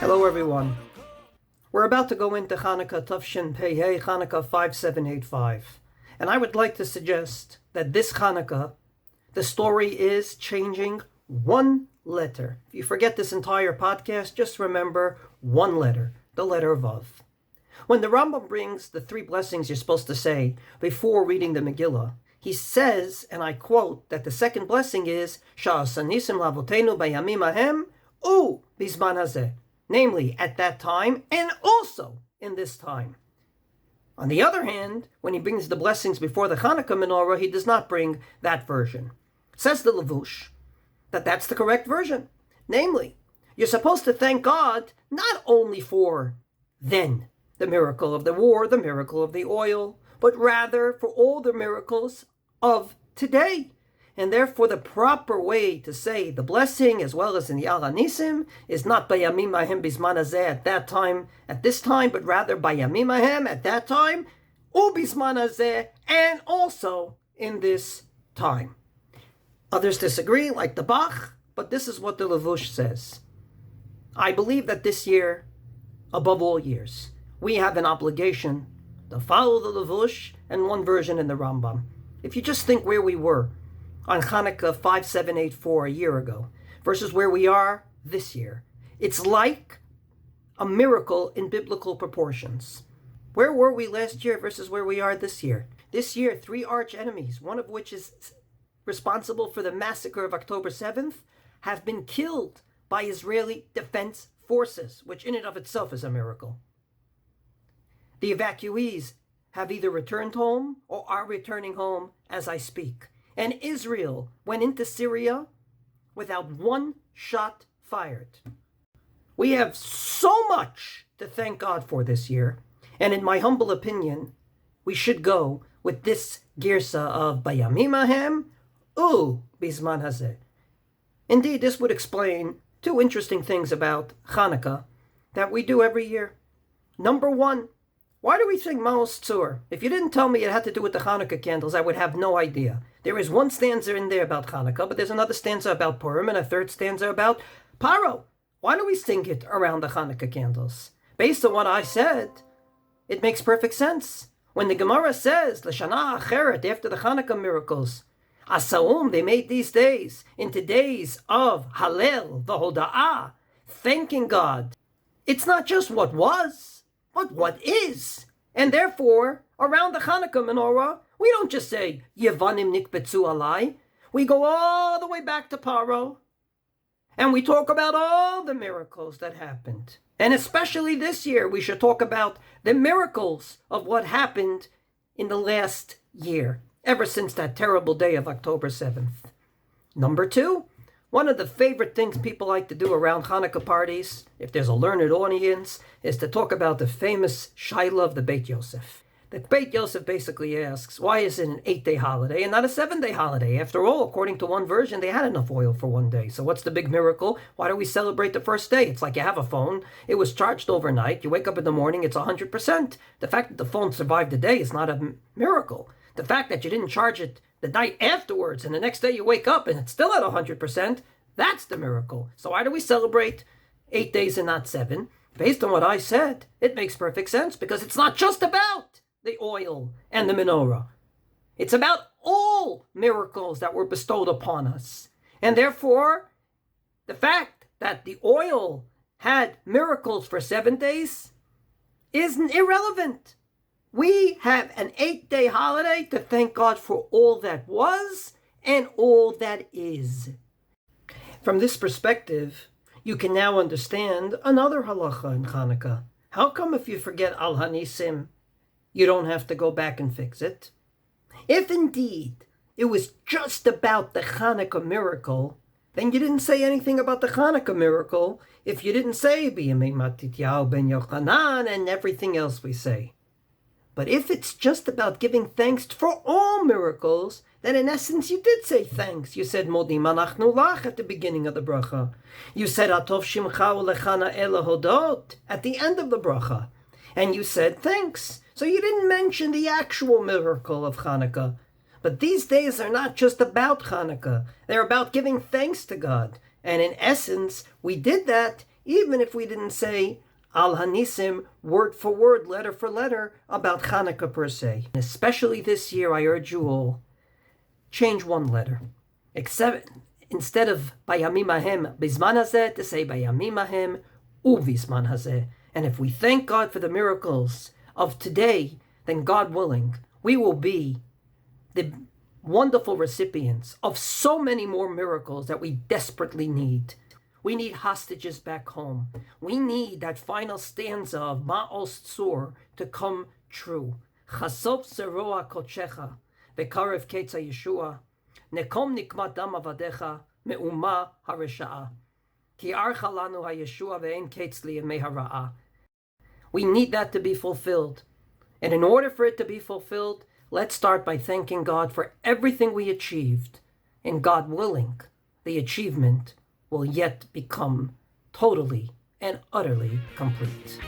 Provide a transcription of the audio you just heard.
Hello everyone. We're about to go into Chanukah Tafshin Pei, Chanukah 5785. And I would like to suggest that this Chanukah, the story is changing one letter. If you forget this entire podcast, just remember one letter, the letter Vav. When the Rambam brings the three blessings you're supposed to say before reading the Megillah, he says, and I quote, that the second blessing is Sha'as hanisim lavotenu bayamim ahem u bizman hazeh. Namely, at that time, and also in this time. On the other hand, when he brings the blessings before the Chanukah menorah, he does not bring that version. Says the Levush that that's the correct version. Namely, you're supposed to thank God not only for then the miracle of the war, the miracle of the oil, but rather for all the miracles of today. And therefore, the proper way to say the blessing, as well as in the Hanisim, is not bayamim ahem bizman hazeh at that time, at this time, but rather bayamim ahem at that time, u bizman hazeh, and also in this time. Others disagree, like the Bach, but this is what the Levush says. I believe that this year, above all years, we have an obligation to follow the Levush and one version in the Rambam. If you just think where we were on Chanukah 5784 a year ago versus where we are this year, it's like a miracle in biblical proportions. Where were we last year versus where we are this year? This year, three arch enemies, one of which is responsible for the massacre of October 7th, have been killed by Israeli Defense Forces, which in and of itself is a miracle. The evacuees have either returned home or are returning home as I speak. And Israel went into Syria without one shot fired. We have so much to thank God for this year. And in my humble opinion, we should go with this girsa of bayamim ahem u bizman hazeh. Indeed, this would explain two interesting things about Chanukah that we do every year. Number one, why do we sing Maos Tzur? If you didn't tell me it had to do with the Chanukah candles, I would have no idea. There is one stanza in there about Chanukah, but there's another stanza about Purim and a third stanza about Paro. Why do we sing it around the Chanukah candles? Based on what I said, it makes perfect sense. When the Gemara says, L'shana acheret, after the Chanukah miracles, Asaum, they made these days into days of Hallel, the Hoda'ah, thanking God. It's not just what was, but what is. And therefore, around the Chanukah menorah, we don't just say, Yevanim nikbetzu alai. We go all the way back to Paro. And we talk about all the miracles that happened. And especially this year, we should talk about the miracles of what happened in the last year, ever since that terrible day of October 7th. Number two, one of the favorite things people like to do around Chanukah parties, if there's a learned audience, is to talk about the famous Shaila of the Beit Yosef. The Beit Yosef basically asks, why is it an 8-day holiday and not a 7-day holiday? After all, according to one version, they had enough oil for one day. So what's the big miracle? Why do we celebrate the first day? It's like you have a phone. It was charged overnight. You wake up in the morning, it's 100%. The fact that the phone survived the day is not a miracle. The fact that you didn't charge it the night afterwards and the next day you wake up and it's still at 100%, that's the miracle. So why do we celebrate 8 days and not 7? Based on what I said, it makes perfect sense because it's not just about the oil and the menorah. It's about all miracles that were bestowed upon us. And therefore, the fact that the oil had miracles for 7 days is irrelevant. We have an 8-day holiday to thank God for all that was and all that is. From this perspective, you can now understand another halacha in Chanukah. How come if you forget Al Hanisim, you don't have to go back and fix it? If indeed it was just about the Chanukah miracle, then you didn't say anything about the Chanukah miracle if you didn't say B'yamei Matityahu ben Yochanan and everything else we say. But if it's just about giving thanks for all miracles, then in essence you did say thanks. You said Modim Anachnu Lach at the beginning of the bracha. You said Atov Shimcha Ulechana Ela Hodot at the end of the bracha. And you said thanks. So you didn't mention the actual miracle of Chanukah. But these days are not just about Chanukah. They're about giving thanks to God. And in essence, we did that even if we didn't say al hanisim word for word, letter for letter about Chanukah per se. And especially this year, I urge you all, change one letter. Except instead of bayamim hahem bizman hazeh, to say bayamim hahem ubizman hazeh. And if we thank God for the miracles of today, then God willing, we will be the wonderful recipients of so many more miracles that we desperately need. We need hostages back home. We need that final stanza of Ma'os Tzur to come true. Chasop zeroa kochecha, vekarev ketza Yeshua, nekom nikmat dam avadecha, me'uma haresha'a. Ki archa lanu ha-Yeshua ve'en ketz liyamei hara'a. We need that to be fulfilled. And in order for it to be fulfilled, let's start by thanking God for everything we achieved. And God willing, the achievement will yet become totally and utterly complete.